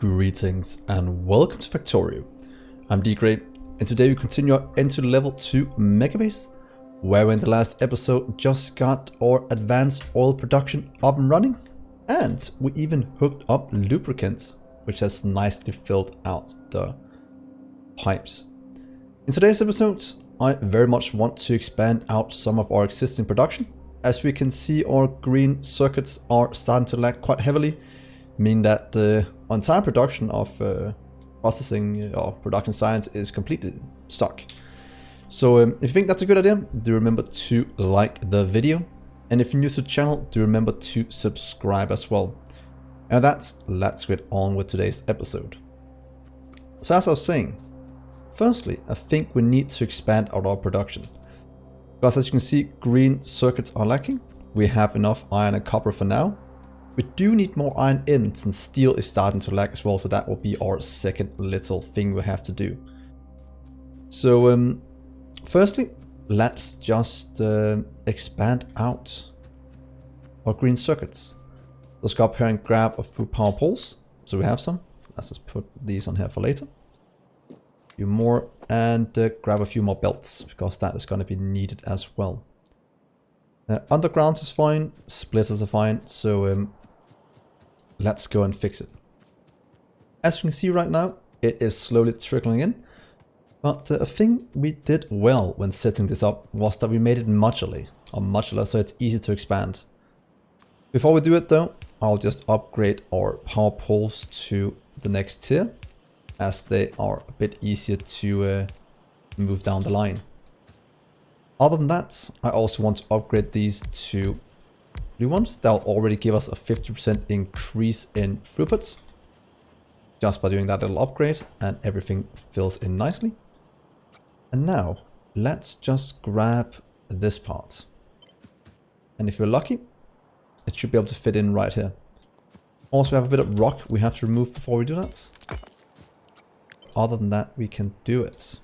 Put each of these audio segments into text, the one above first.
Greetings and welcome to Factorio. I'm Dgray, and today we continue into level 2 Megabase, where we in the last episode just got our advanced oil production up and running, and we even hooked up lubricant, which has nicely filled out the pipes. In today's episode, I very much want to expand out some of our existing production. As we can see, our green circuits are starting to lag quite heavily, meaning that the entire production of processing or production science is completely stuck. So if you think that's a good idea, do remember to like the video, and if you're new to the channel, do remember to subscribe as well. And let's get on with today's episode. So as I was saying, firstly, I think we need to expand out our production, because as you can see, green circuits are lacking. We have enough iron and copper for now. We do need more iron in, since steel is starting to lag as well, so that will be our second little thing we have to do. So firstly, let's just expand out our green circuits. Let's go up here and grab a few power poles, so we have some. Let's just put these on here for later. A few more, and grab a few more belts, because that is going to be needed as well. Underground is fine, splitters are fine, so let's go and fix it. As you can see right now, it is slowly trickling in, but a thing we did well when setting this up was that we made it modular, so it's easy to expand. Before we do it though, I'll just upgrade our power poles to the next tier, as they are a bit easier to move down the line. Other than that, I also want to upgrade these to blue ones. That'll already give us a 50% increase in throughput. Just by doing that little upgrade, and everything fills in nicely. And now, let's just grab this part. And if we're lucky, it should be able to fit in right here. Also, we have a bit of rock we have to remove before we do that. Other than that, we can do it.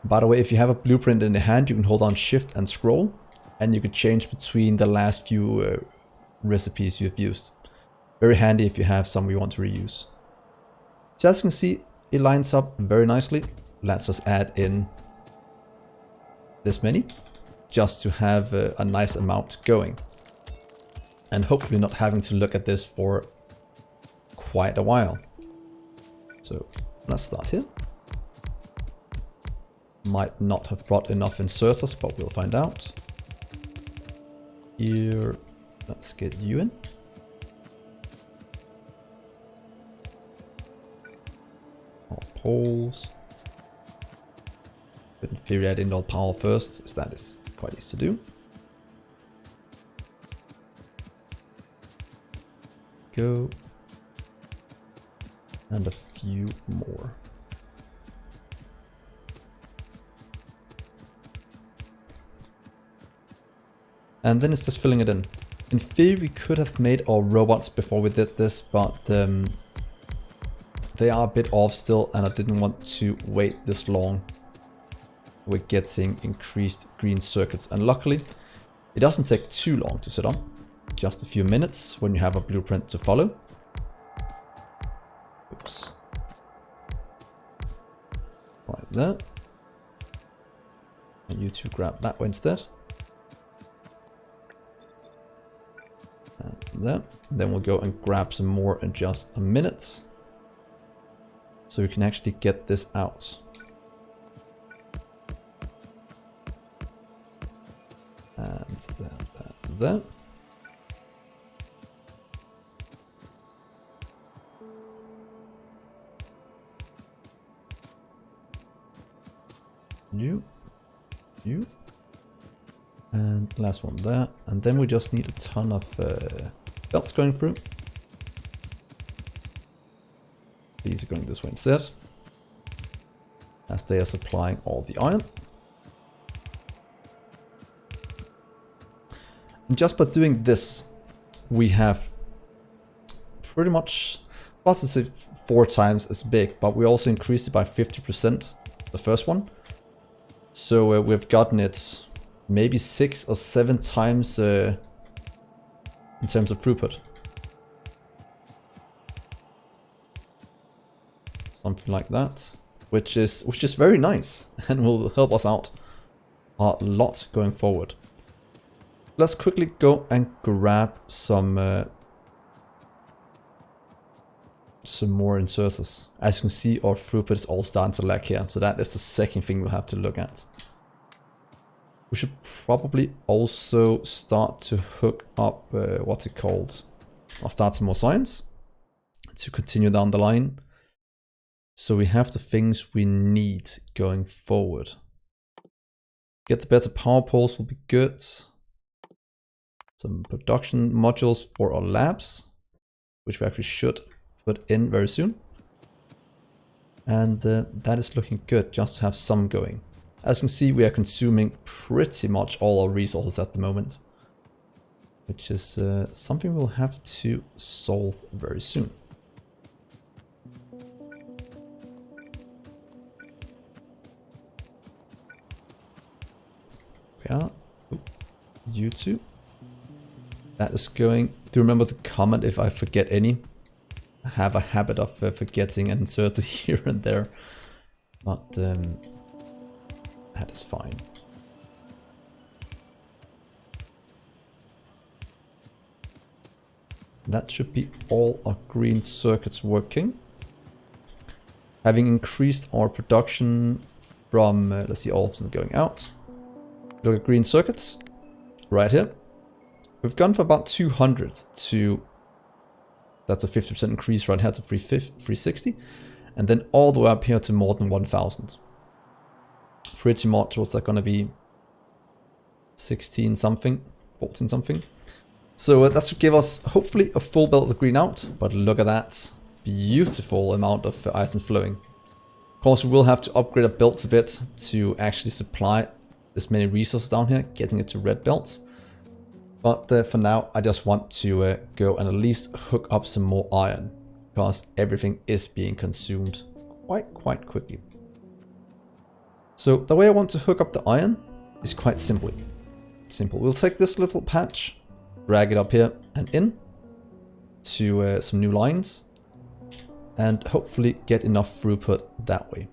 By the way, if you have a blueprint in the hand, you can hold on shift and scroll, and you can change between the last few recipes you've used. Very handy if you have some you want to reuse. So as you can see, it lines up very nicely. Let's just add in this many, just to have a nice amount going. And hopefully not having to look at this for quite a while. So let's start here. Might not have brought enough inserters, but we'll find out. Here, let's get you in. All poles. But in theory, I didn't all power first, since that is quite easy to do. Go. And a few more. And then it's just filling it in. In theory, we could have made our robots before we did this, but they are a bit off still, and I didn't want to wait this long with getting increased green circuits. And luckily, it doesn't take too long to set up. Just a few minutes when you have a blueprint to follow. Oops. Right there. And you two grab that way instead. And there. Then we'll go and grab some more in just a minute, so we can actually get this out. And there. You. And last one there. And then we just need a ton of belts going through. These are going this way instead, as they are supplying all the iron. And just by doing this, we have pretty much, plus it's 4 times as big, but we also increased it by 50%, the first one. So we've gotten it maybe 6 or 7 times in terms of throughput. something like that, which is very nice and will help us out a lot going forward. Let's quickly go and grab some more inserters. As you can see, our throughput is all starting to lag here, so that is the second thing we'll have to look at. We should probably also start to hook up, what's it called? I'll start some more science to continue down the line. So we have the things we need going forward. Get the better power poles will be good. Some production modules for our labs, which we actually should put in very soon. And that is looking good, just to have some going. As you can see, we are consuming pretty much all our resources at the moment, which is something we'll have to solve very soon. Yeah, you two. That is going. Do remember to comment if I forget any. I have a habit of forgetting an inserter here and there, but that is fine. That should be all our green circuits working. Having increased our production from, let's see, all of them going out. Look at green circuits, right here. We've gone from about 200 to, that's a 50% increase right here to 360. And then all the way up here to more than 1000. Pretty much what's that going to be? 16 something, 14 something. So that should give us hopefully a full belt of green out. But look at that beautiful amount of item flowing. Of course, we will have to upgrade our belts a bit to actually supply this many resources down here, getting it to red belts. But for now, I just want to go and at least hook up some more iron, because everything is being consumed quite quickly. So the way I want to hook up the iron is quite simple. We'll take this little patch, drag it up here and in to some new lines, and hopefully get enough throughput that way.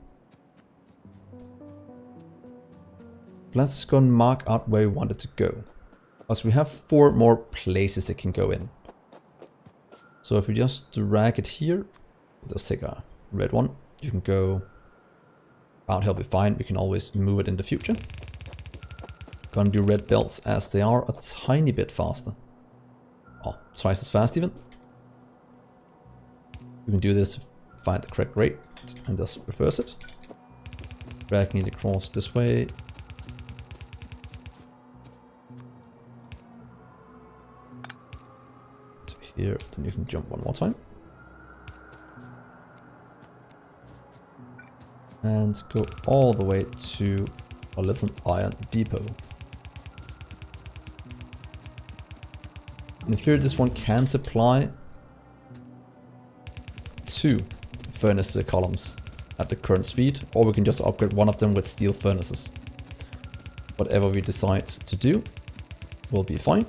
Let's just go and mark out where we want it to go. Because we have 4 more places it can go in. So if we just drag it here, we'll just take a red one. You can go about here, will be fine. We can always move it in the future. Gonna do red belts as they are a tiny bit faster. Oh, twice as fast even. We can do this to find the correct rate and just reverse it. Dragging it across this way. To here, then you can jump one more time. And go all the way to a little iron depot. In theory, this one can supply 2 furnace columns at the current speed, or we can just upgrade one of them with steel furnaces. Whatever we decide to do will be fine.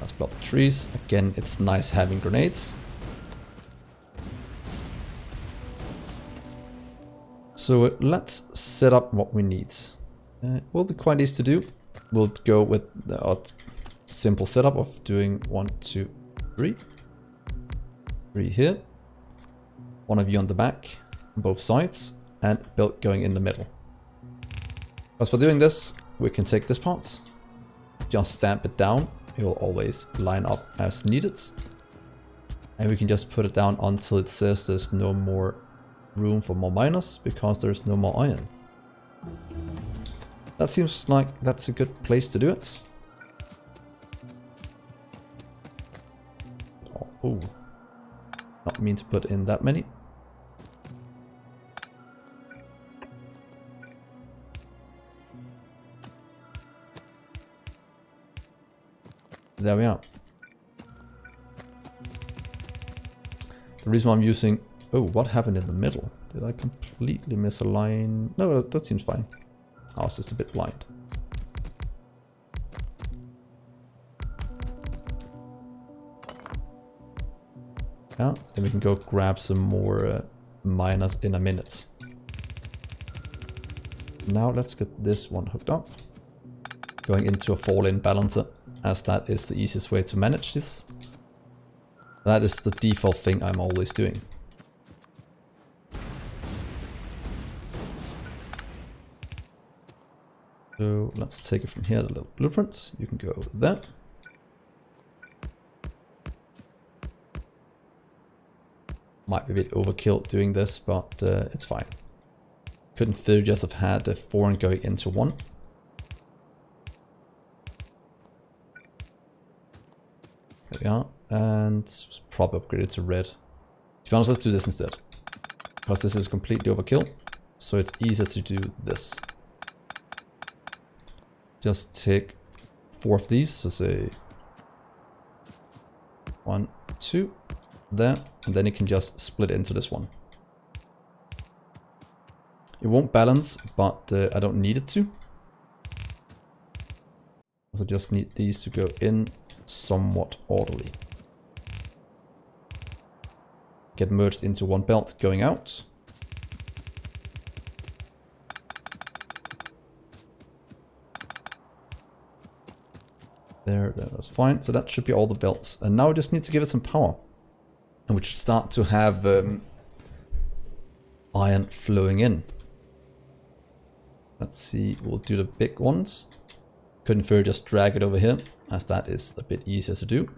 Let's block the trees. Again, it's nice having grenades. So let's set up what we need. It will be quite easy to do. We'll go with the simple setup of doing 1, 2, 3. 3 here. One of you on the back, on both sides, and build going in the middle. As for doing this, we can take this part, just stamp it down. It will always line up as needed. And we can just put it down until it says there's no more room for more miners, because there's no more iron. That seems like that's a good place to do it. Oh, not mean to put in that many. There we are. The reason why I'm using... Oh, what happened in the middle? Did I completely miss a line? No, that seems fine. I was just a bit blind. Yeah, then we can go grab some more miners in a minute. Now let's get this one hooked up. Going into a fall-in balancer, as that is the easiest way to manage this. That is the default thing I'm always doing. So let's take it from here, the little blueprint. You can go there. Might be a bit overkill doing this, but it's fine. Couldn't theory just have had a foreign going into one. There we are, and probably upgraded to red. To be honest, let's do this instead. Because this is completely overkill, so it's easier to do this. Just take 4 of these, so say 1, 2, there, and then you can just split into this one. It won't balance, but I don't need it to. So I just need these to go in somewhat orderly. Get merged into one belt going out. There, that's fine. So that should be all the belts. And now we just need to give it some power. And we should start to have iron flowing in. Let's see, we'll do the big ones. Couldn't further just drag it over here, as that is a bit easier to do.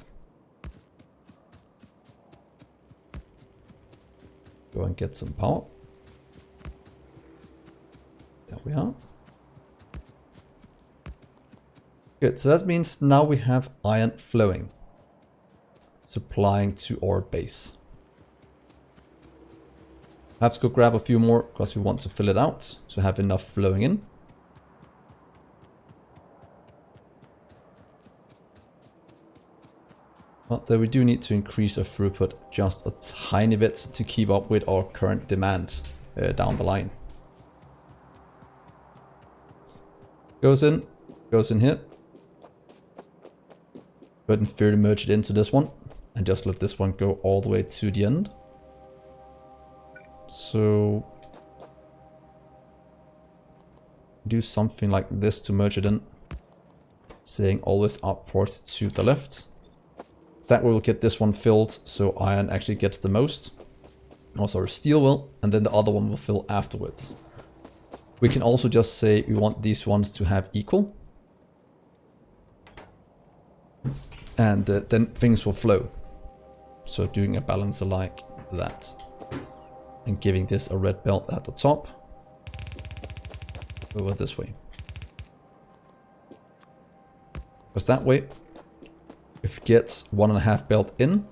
Go and get some power. There we are. Good, so that means now we have iron flowing, supplying to our base. I have to go grab a few more because we want to fill it out to have enough flowing in. But we do need to increase our throughput just a tiny bit to keep up with our current demand down the line. Goes in here. Go ahead and further merge it into this one and just let this one go all the way to the end. So do something like this to merge it in, saying always output to the left. That way we'll get this one filled so iron actually gets the most. Also our steel will, and then the other one will fill afterwards. We can also just say we want these ones to have equal. And then things will flow. So doing a balancer like that. And giving this a red belt at the top. Over this way. Because that way, if it gets 1.5 belt in,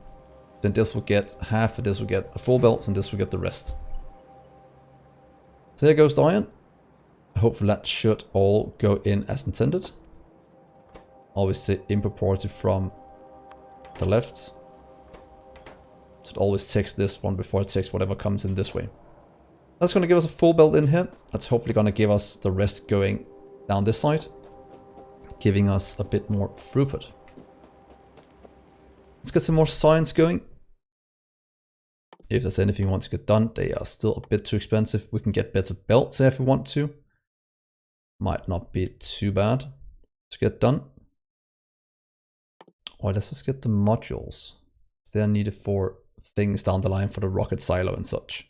then this will get half, and this will get a full belt, and this will get the rest. So there goes the iron. Hopefully that should all go in as intended. Always say imported from the left. So it always takes this one before it takes whatever comes in this way. That's going to give us a full belt in here. That's hopefully going to give us the rest going down this side. Giving us a bit more throughput. Let's get some more science going. If there's anything we want to get done, they are still a bit too expensive. We can get better belts if we want to. Might not be too bad to get done. Or let's just get the modules. They are needed for things down the line for the rocket silo and such.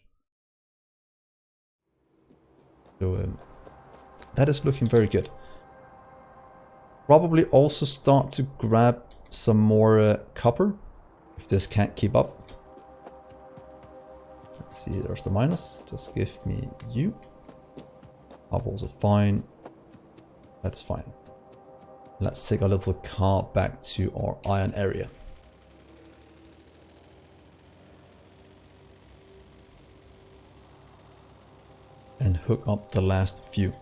So that is looking very good. Probably also start to grab some more copper if this can't keep up. Let's see, there's the minus. Just give me you. Bubbles are fine. That's fine. Let's take our little car back to our iron area. And hook up the last few.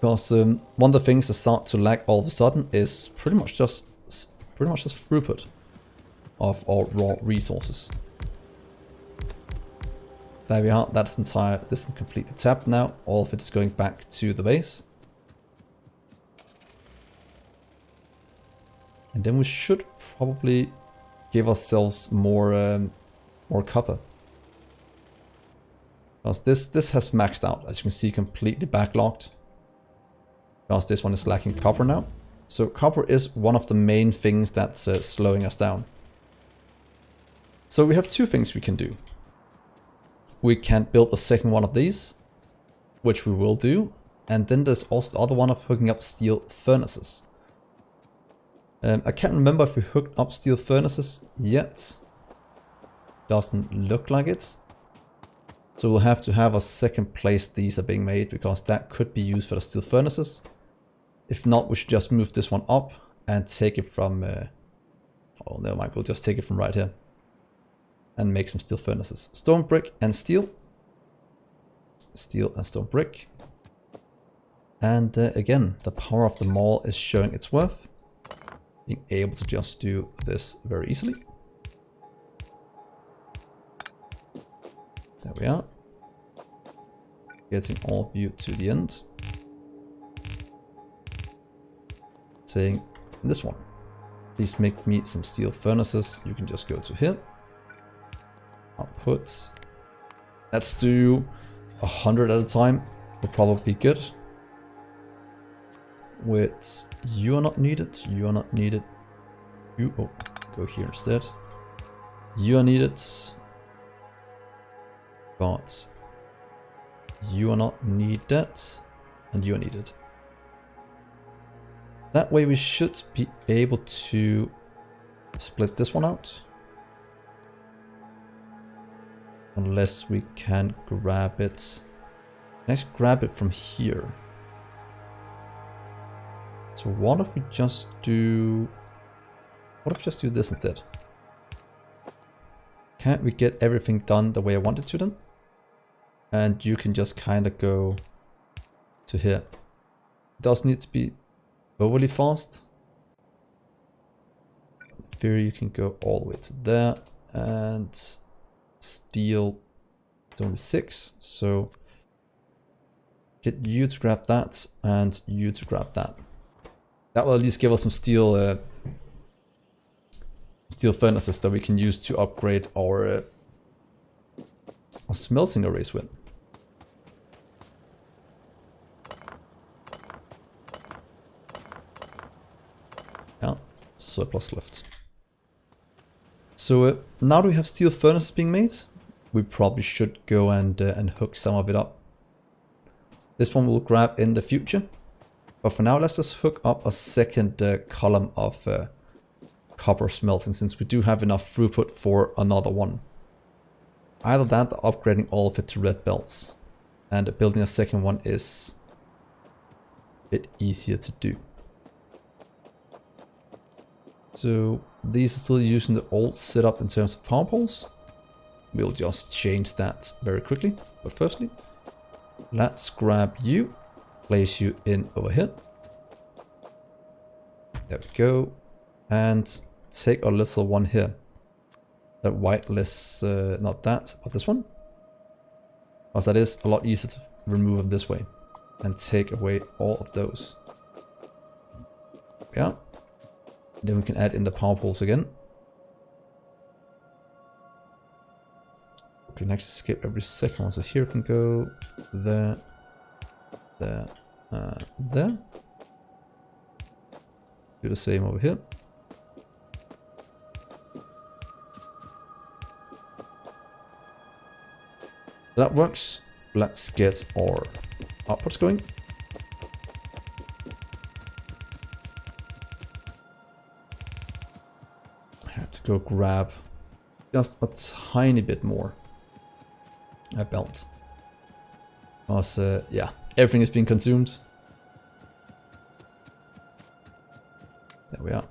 Because one of the things that start to lag all of a sudden is pretty much just throughput of our raw resources. There we are. That's this is completely tapped now. All of it is going back to the base. And then we should probably give ourselves more copper. Because this has maxed out, as you can see, completely backlogged. Because this one is lacking copper now. So copper is one of the main things that's slowing us down. So we have two things we can do. We can build a second one of these, which we will do. And then there's also the other one of hooking up steel furnaces. I can't remember if we hooked up steel furnaces yet. Doesn't look like it. So we'll have to have a second place these are being made, because that could be used for the steel furnaces. If not, we should just move this one up and take it from... oh, never mind, we'll just take it from right here. And make some steel furnaces. Stone brick and steel. Steel and stone brick. And again, the power of the mall is showing its worth. Being able to just do this very easily. There we are. Getting all of you to the end. Saying this one, please make me some steel furnaces. You can just go to here. Output. Let's do 100 at a time. Will probably be good. With you are not needed. You are not needed. You go here instead. You are needed. But you are not needed, and you are needed. That way we should be able to split this one out. Unless we can grab it. Let's grab it from here. So what if we just do... what if we just do this instead? Can't we get everything done the way I wanted to then? And you can just kind of go to here. It doesn't need to be overly fast. In theory, you can go all the way to there. And steel is only 6. So get you to grab that and you to grab that. That will at least give us some steel furnaces that we can use to upgrade our smelting arrays with. Yeah, surplus left. So now that we have steel furnaces being made, we probably should go and hook some of it up. This one we'll grab in the future. But for now, let's just hook up a second column of copper smelting, since we do have enough throughput for another one. Either that or upgrading all of it to red belts. And building a second one is a bit easier to do. So these are still using the old setup in terms of power poles. We'll just change that very quickly. But firstly, let's grab you. Place you in over here. There we go. And take our little one here. That white list, not that, but this one. Because that is a lot easier to remove them this way. And take away all of those. Yeah. Then we can add in the power poles again. We can actually skip every second one. So here we can go there. There. There. Do the same over here. That works. Let's get our outputs going. I have to go grab just a tiny bit more. A belt. Because, yeah. Everything is being consumed. There we are.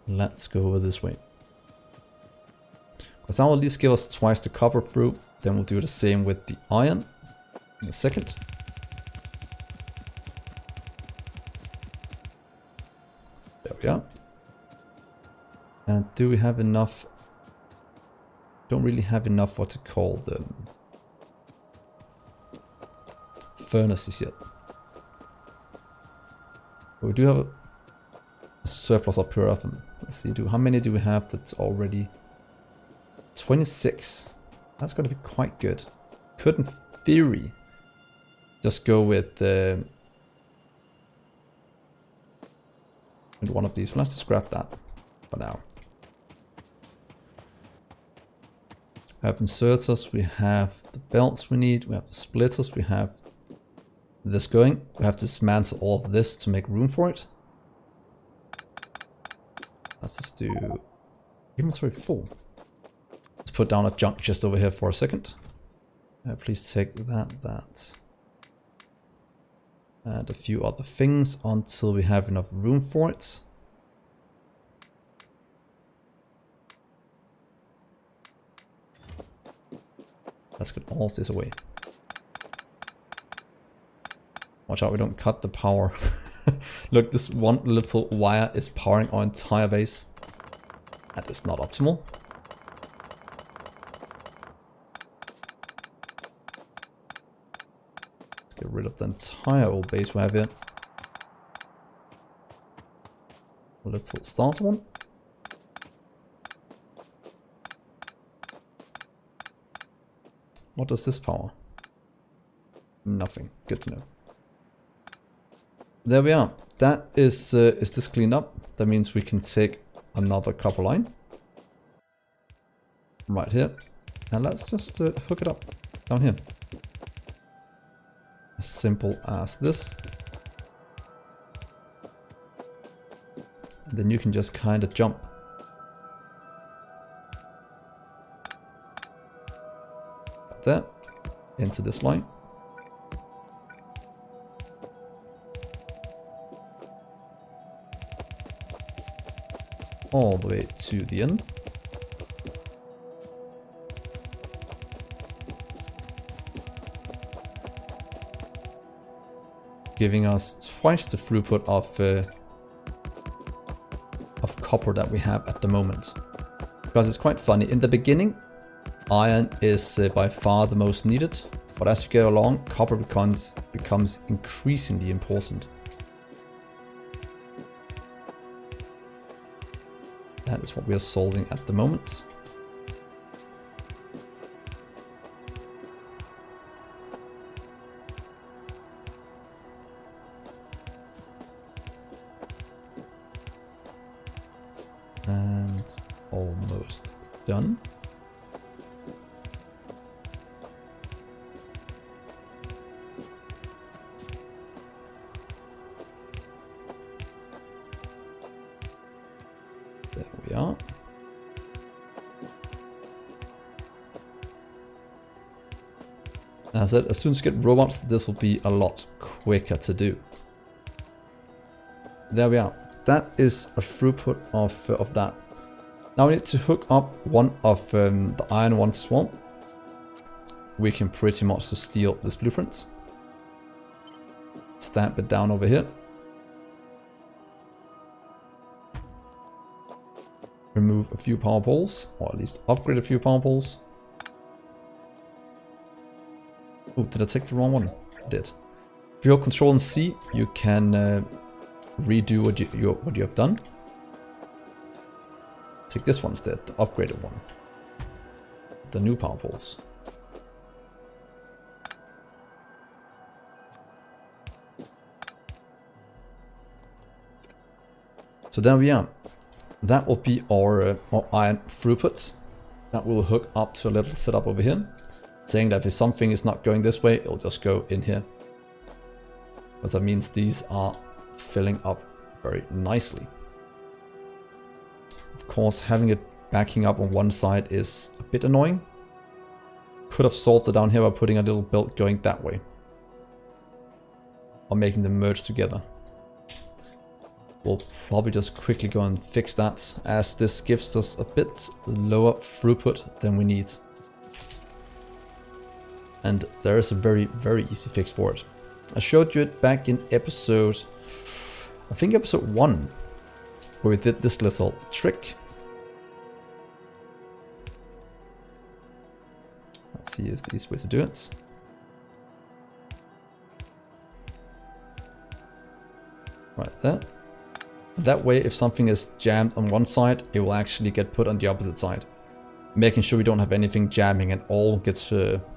Let's go over this way. Because that will at least give us twice the copper through. Then we'll do the same with the iron in a second. There we are. And do we have enough? Don't really have enough what to call them. Furnaces yet. But we do have a surplus up here of them. Let's see, how many do we have that's already 26? That's going to be quite good. Could in theory just go with one of these. Well, let's just grab that for now. We have inserters, we have the belts we need, we have the splitters, we have this going. We have to dismantle all of this to make room for it. Let's just do inventory full. Let's put down a junk chest over here for a second. Please take that. And a few other things until we have enough room for it. Let's get all of this away. Watch out we don't cut the power. Look, this one little wire is powering our entire base. That is not optimal. Let's get rid of the entire old base we have here. A little starter one. What does this power? Nothing. Good to know. There we are. That is this cleaned up. That means we can take another copper line right here, and let's just hook it up down here. As simple as this. And then you can just kind of jump. There into this line. All the way to the end. Giving us twice the throughput of copper that we have at the moment. Because it's quite funny, in the beginning iron is by far the most needed, but as you go along, copper becomes increasingly important. That is what we are solving at the moment. And almost done. There we are. As I said, as soon as you get robots, this will be a lot quicker to do. There we are. That is a throughput of that. Now we need to hook up one of the iron ones as well. We can pretty much just steal this blueprint. Stamp it down over here. Remove a few power poles, or at least upgrade a few power poles. Oh, did I take the wrong one? I did. If you hold Control and C, you can redo what you have done. Take this one instead, the upgraded one. The new power poles. So there we are. That will be our iron throughput. That will hook up to a little setup over here, saying that if something is not going this way, it'll just go in here. Because that means these are filling up very nicely. Of course, having it backing up on one side is a bit annoying. Could have solved it down here by putting a little belt going that way. Or making them merge together. We'll probably just quickly go and fix that, as this gives us a bit lower throughput than we need. And there is a very, very easy fix for it. I showed you it back in episode, I think episode 1, where we did this little trick. Let's see, here's the easy way to do it. Right there. That way, if something is jammed on one side, it will actually get put on the opposite side. Making sure we don't have anything jamming and all gets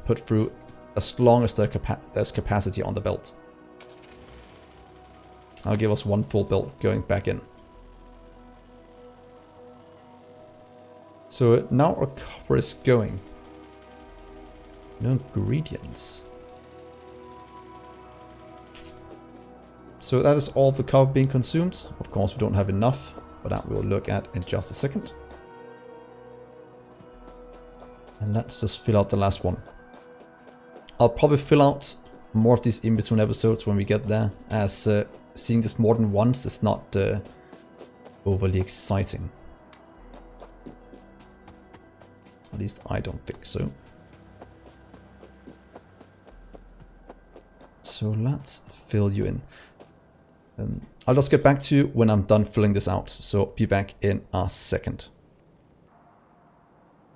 put through as long as there's capacity on the belt. I'll give us one full belt going back in. So now our copper is going. No ingredients. So that is all of the copper being consumed. Of course we don't have enough, but that we'll look at in just a second. And let's just fill out the last one. I'll probably fill out more of these in between episodes when we get there, as seeing this more than once is not overly exciting. At least I don't think so. So let's fill you in. I'll just get back to you when I'm done filling this out, so be back in a second.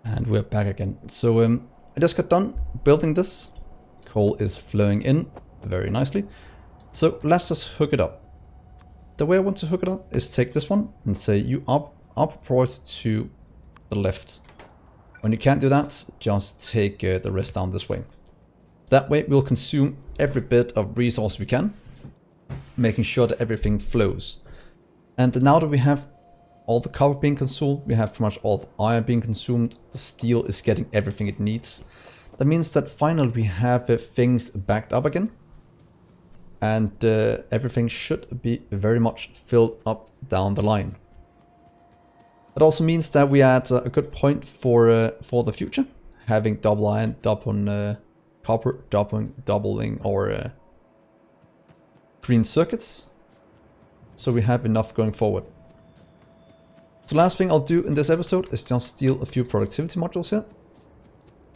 And we're back again. So I just got done building this. Coal is flowing in very nicely. So let's just hook it up. The way I want to hook it up is take this one and say you are proported to the left. When you can't do that, just take the rest down this way. That way we'll consume every bit of resource we can, making sure that everything flows. And now that we have all the copper being consumed, we have pretty much all the iron being consumed, the steel is getting everything it needs. That means that finally we have things backed up again. And everything should be very much filled up down the line. That also means that we are at a good point for the future, having double iron, double copper, doubling our green circuits, so we have enough going forward. So last thing I'll do in this episode is just steal a few productivity modules here,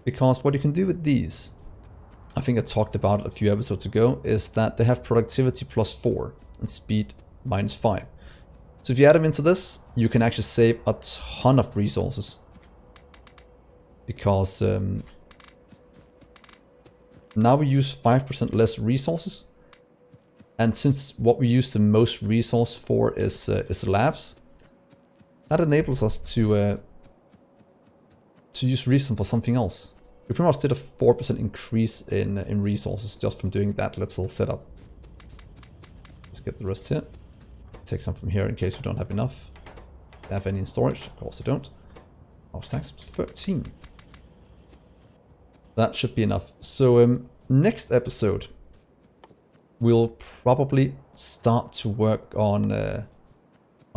because what you can do with these, I think I talked about it a few episodes ago, is that they have productivity +4 and speed -5. So if you add them into this, you can actually save a ton of resources. Because now we use 5% less resources. And since what we use the most resource for is labs, that enables us to use reason for something else. We pretty much did a 4% increase in resources just from doing that little setup. Let's get the rest here. Take some from here in case we don't have enough. Do I have any in storage? Of course I don't. Our stacks up to 13. That should be enough. So next episode, we'll probably start to work on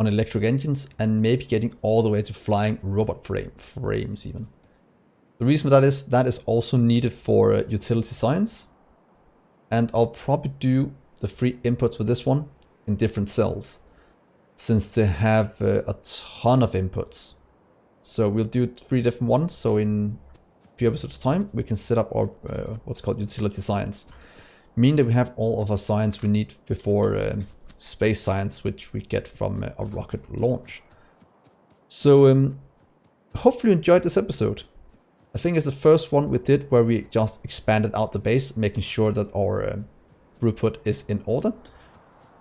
electric engines and maybe getting all the way to flying robot frames even. The reason for that is also needed for utility science. And I'll probably do the 3 inputs for this one in different cells, since they have a ton of inputs. So we'll do 3 different ones, so in a few episodes time we can set up our what's called utility science, meaning that we have all of our science we need before space science, which we get from a rocket launch. So hopefully you enjoyed this episode. I think it's the first one we did where we just expanded out the base, making sure that our throughput is in order.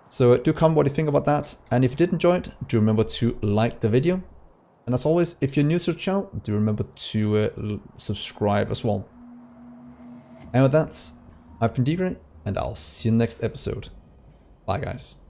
So do comment what you think about that, and if you did enjoy it, do remember to like the video. And as always, if you're new to the channel, do remember to subscribe as well. And with that, I've been Dgray, and I'll see you in the next episode. Bye guys.